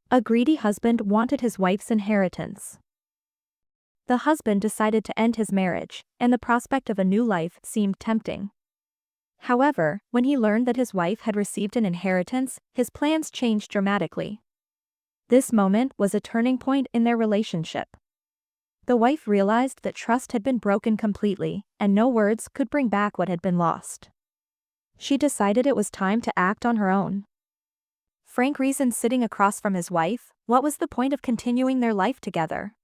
A greedy husband wanted his wife's inheritance. The husband decided to end his marriage, and the prospect of a new life seemed tempting. However, when he learned that his wife had received an inheritance, his plans changed dramatically. This moment was a turning point in their relationship. The wife realized that trust had been broken completely, and no words could bring back what had been lost. She decided it was time to act on her own. Frank reasoned, sitting across from his wife, what was the point of continuing their life together?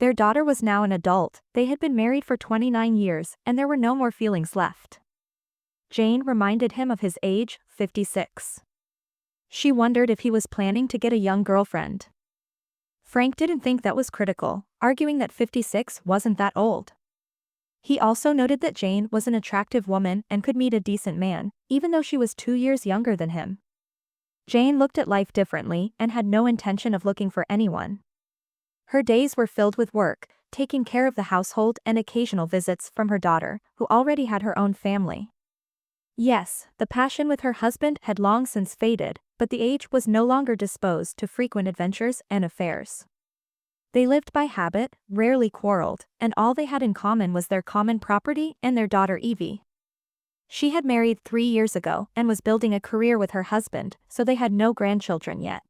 Their daughter was now an adult, they had been married for 29 years, and there were no more feelings left. Jane reminded him of his age, 56. She wondered if he was planning to get a young girlfriend. Frank didn't think that was critical, arguing that 56 wasn't that old. He also noted that Jane was an attractive woman and could meet a decent man, even though she was 2 years younger than him. Jane looked at life differently and had no intention of looking for anyone. Her days were filled with work, taking care of the household and occasional visits from her daughter, who already had her own family. Yes, the passion with her husband had long since faded, but the age was no longer disposed to frequent adventures and affairs. They lived by habit, rarely quarreled, and all they had in common was their common property and their daughter Evie. She had married 3 years ago and was building a career with her husband, so they had no grandchildren yet.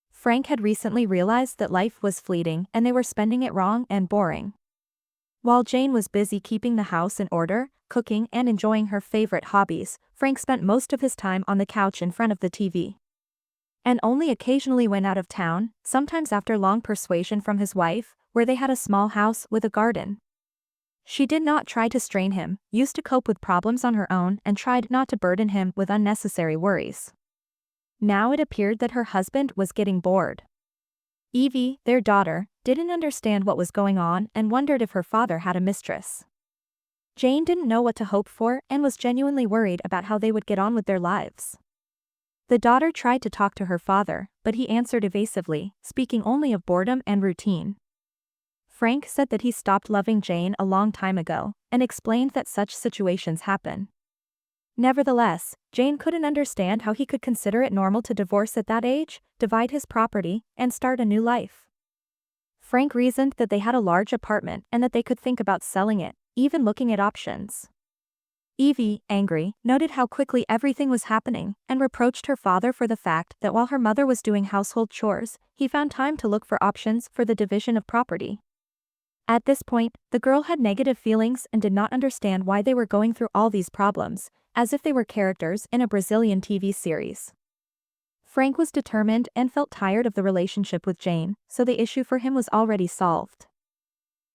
Frank had recently realized that life was fleeting and they were spending it wrong and boring. While Jane was busy keeping the house in order, cooking and enjoying her favorite hobbies, Frank spent most of his time on the couch in front of the TV. And only occasionally went out of town, sometimes after long persuasion from his wife, where they had a small house with a garden. She did not try to strain him, used to cope with problems on her own and tried not to burden him with unnecessary worries. Now it appeared that her husband was getting bored. Evie, their daughter, didn't understand what was going on and wondered if her father had a mistress. Jane didn't know what to hope for and was genuinely worried about how they would get on with their lives. The daughter tried to talk to her father, but he answered evasively, speaking only of boredom and routine. Frank said that he stopped loving Jane a long time ago, and explained that such situations happen. Nevertheless, Jane couldn't understand how he could consider it normal to divorce at that age, divide his property, and start a new life. Frank reasoned that they had a large apartment and that they could think about selling it, even looking at options. Evie, angry, noted how quickly everything was happening, and reproached her father for the fact that while her mother was doing household chores, he found time to look for options for the division of property. At this point, the girl had negative feelings and did not understand why they were going through all these problems, as if they were characters in a Brazilian TV series. Frank was determined and felt tired of the relationship with Jane, so the issue for him was already solved.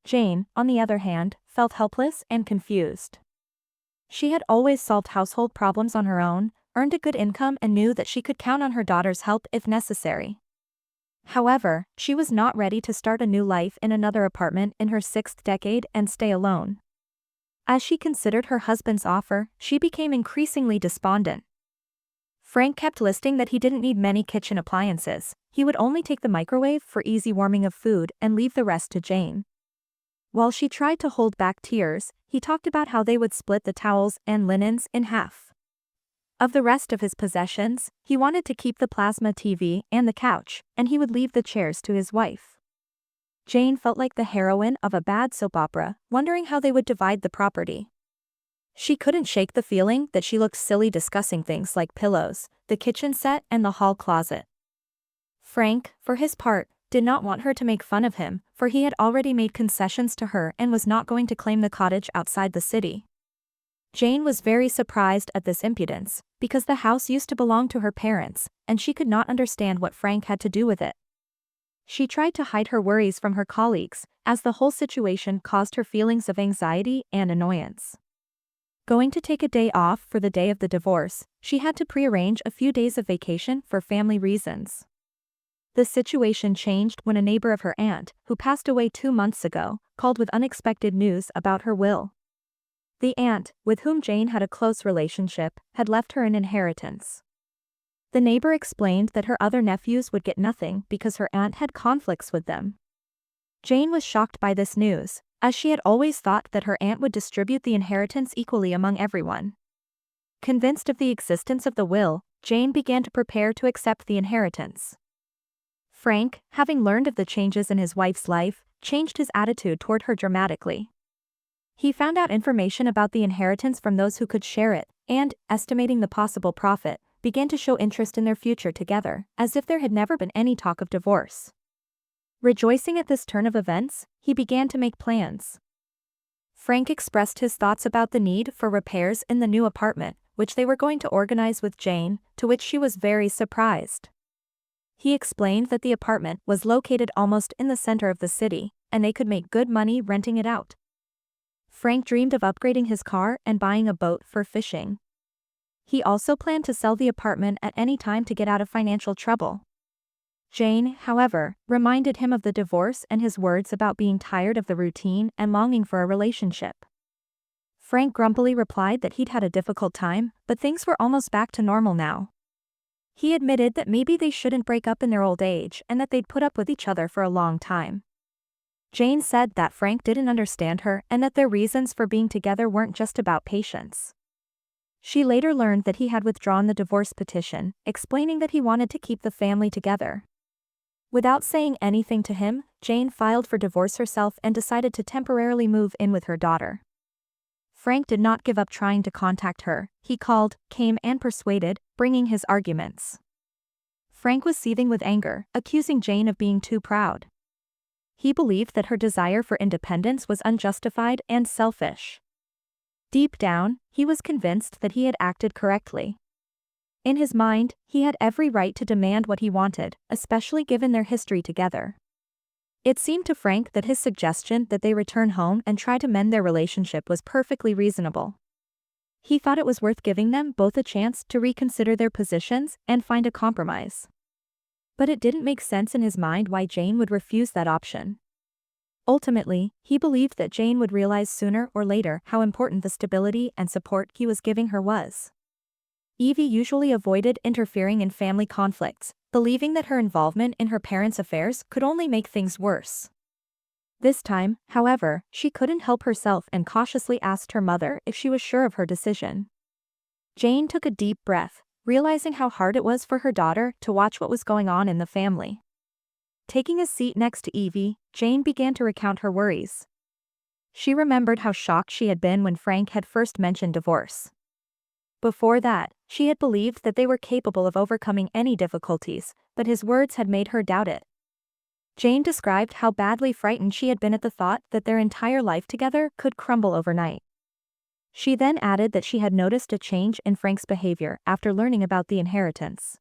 Jane, on the other hand, felt helpless and confused. She had always solved household problems on her own, earned a good income and knew that she could count on her daughter's help if necessary. However, she was not ready to start a new life in another apartment in her 6th decade and stay alone. As she considered her husband's offer, she became increasingly despondent. Frank kept listing that he didn't need many kitchen appliances, he would only take the microwave for easy warming of food and leave the rest to Jane. While she tried to hold back tears, he talked about how they would split the towels and linens in half. Of the rest of his possessions, he wanted to keep the plasma TV and the couch, and he would leave the chairs to his wife. Jane felt like the heroine of a bad soap opera, wondering how they would divide the property. She couldn't shake the feeling that she looked silly discussing things like pillows, the kitchen set and the hall closet. Frank, for his part, did not want her to make fun of him, for he had already made concessions to her and was not going to claim the cottage outside the city. Jane was very surprised at this impudence, because the house used to belong to her parents, and she could not understand what Frank had to do with it. She tried to hide her worries from her colleagues, as the whole situation caused her feelings of anxiety and annoyance. Going to take a day off for the day of the divorce, she had to prearrange a few days of vacation for family reasons. The situation changed when a neighbor of her aunt, who passed away 2 months ago, called with unexpected news about her will. The aunt, with whom Jane had a close relationship, had left her an inheritance. The neighbor explained that her other nephews would get nothing because her aunt had conflicts with them. Jane was shocked by this news, as she had always thought that her aunt would distribute the inheritance equally among everyone. Convinced of the existence of the will, Jane began to prepare to accept the inheritance. Frank, having learned of the changes in his wife's life, changed his attitude toward her dramatically. He found out information about the inheritance from those who could share it, and, estimating the possible profit, began to show interest in their future together, as if there had never been any talk of divorce. Rejoicing at this turn of events, he began to make plans. Frank expressed his thoughts about the need for repairs in the new apartment, which they were going to organize with Jane, to which she was very surprised. He explained that the apartment was located almost in the center of the city, and they could make good money renting it out. Frank dreamed of upgrading his car and buying a boat for fishing. He also planned to sell the apartment at any time to get out of financial trouble. Jane, however, reminded him of the divorce and his words about being tired of the routine and longing for a relationship. Frank grumpily replied that he'd had a difficult time, but things were almost back to normal now. He admitted that maybe they shouldn't break up in their old age and that they'd put up with each other for a long time. Jane said that Frank didn't understand her and that their reasons for being together weren't just about patience. She later learned that he had withdrawn the divorce petition, explaining that he wanted to keep the family together. Without saying anything to him, Jane filed for divorce herself and decided to temporarily move in with her daughter. Frank did not give up trying to contact her. He called, came and persuaded, bringing his arguments. Frank was seething with anger, accusing Jane of being too proud. He believed that her desire for independence was unjustified and selfish. Deep down, he was convinced that he had acted correctly. In his mind, he had every right to demand what he wanted, especially given their history together. It seemed to Frank that his suggestion that they return home and try to mend their relationship was perfectly reasonable. He thought it was worth giving them both a chance to reconsider their positions and find a compromise. But it didn't make sense in his mind why Jane would refuse that option. Ultimately, he believed that Jane would realize sooner or later how important the stability and support he was giving her was. Evie usually avoided interfering in family conflicts, believing that her involvement in her parents' affairs could only make things worse. This time, however, she couldn't help herself and cautiously asked her mother if she was sure of her decision. Jane took a deep breath, realizing how hard it was for her daughter to watch what was going on in the family. Taking a seat next to Evie, Jane began to recount her worries. She remembered how shocked she had been when Frank had first mentioned divorce. Before that, she had believed that they were capable of overcoming any difficulties, but his words had made her doubt it. Jane described how badly frightened she had been at the thought that their entire life together could crumble overnight. She then added that she had noticed a change in Frank's behavior after learning about the inheritance.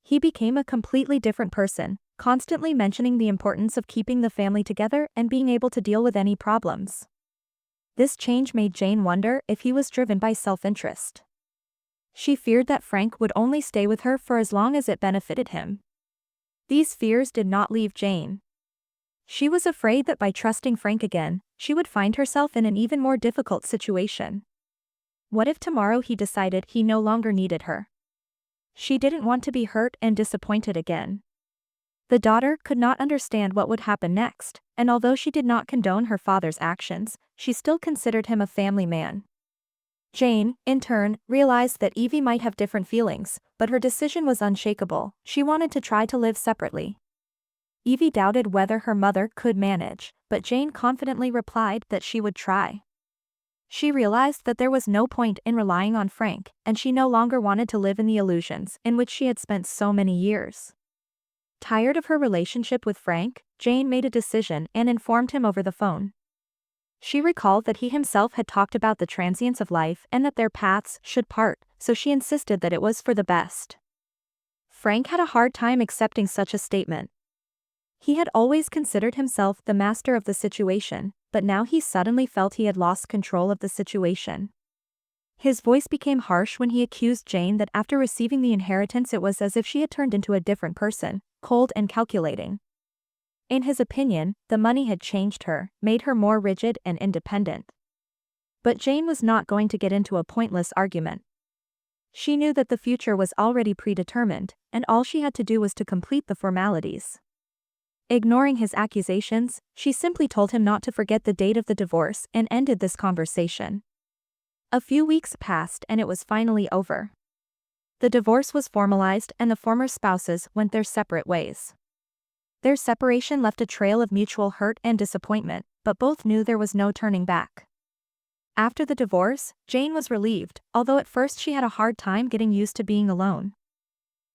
He became a completely different person, constantly mentioning the importance of keeping the family together and being able to deal with any problems. This change made Jane wonder if he was driven by self-interest. She feared that Frank would only stay with her for as long as it benefited him. These fears did not leave Jane. She was afraid that by trusting Frank again, she would find herself in an even more difficult situation. What if tomorrow he decided he no longer needed her? She didn't want to be hurt and disappointed again. The daughter could not understand what would happen next, and although she did not condone her father's actions, she still considered him a family man. Jane, in turn, realized that Evie might have different feelings, but her decision was unshakable. She wanted to try to live separately. Evie doubted whether her mother could manage, but Jane confidently replied that she would try. She realized that there was no point in relying on Frank, and she no longer wanted to live in the illusions in which she had spent so many years. Tired of her relationship with Frank, Jane made a decision and informed him over the phone. She recalled that he himself had talked about the transience of life and that their paths should part, so she insisted that it was for the best. Frank had a hard time accepting such a statement. He had always considered himself the master of the situation, but now he suddenly felt he had lost control of the situation. His voice became harsh when he accused Jane that after receiving the inheritance it was as if she had turned into a different person, cold and calculating. In his opinion, the money had changed her, made her more rigid and independent. But Jane was not going to get into a pointless argument. She knew that the future was already predetermined, and all she had to do was to complete the formalities. Ignoring his accusations, she simply told him not to forget the date of the divorce and ended this conversation. A few weeks passed and it was finally over. The divorce was formalized and the former spouses went their separate ways. Their separation left a trail of mutual hurt and disappointment, but both knew there was no turning back. After the divorce, Jane was relieved, although at first she had a hard time getting used to being alone.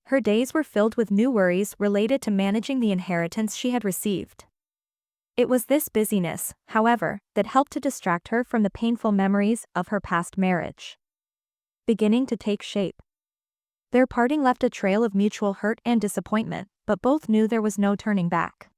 Her days were filled with new worries related to managing the inheritance she had received. It was this busyness, however, that helped to distract her from the painful memories of her past marriage. Beginning to take shape. Their parting left a trail of mutual hurt and disappointment, but both knew there was no turning back.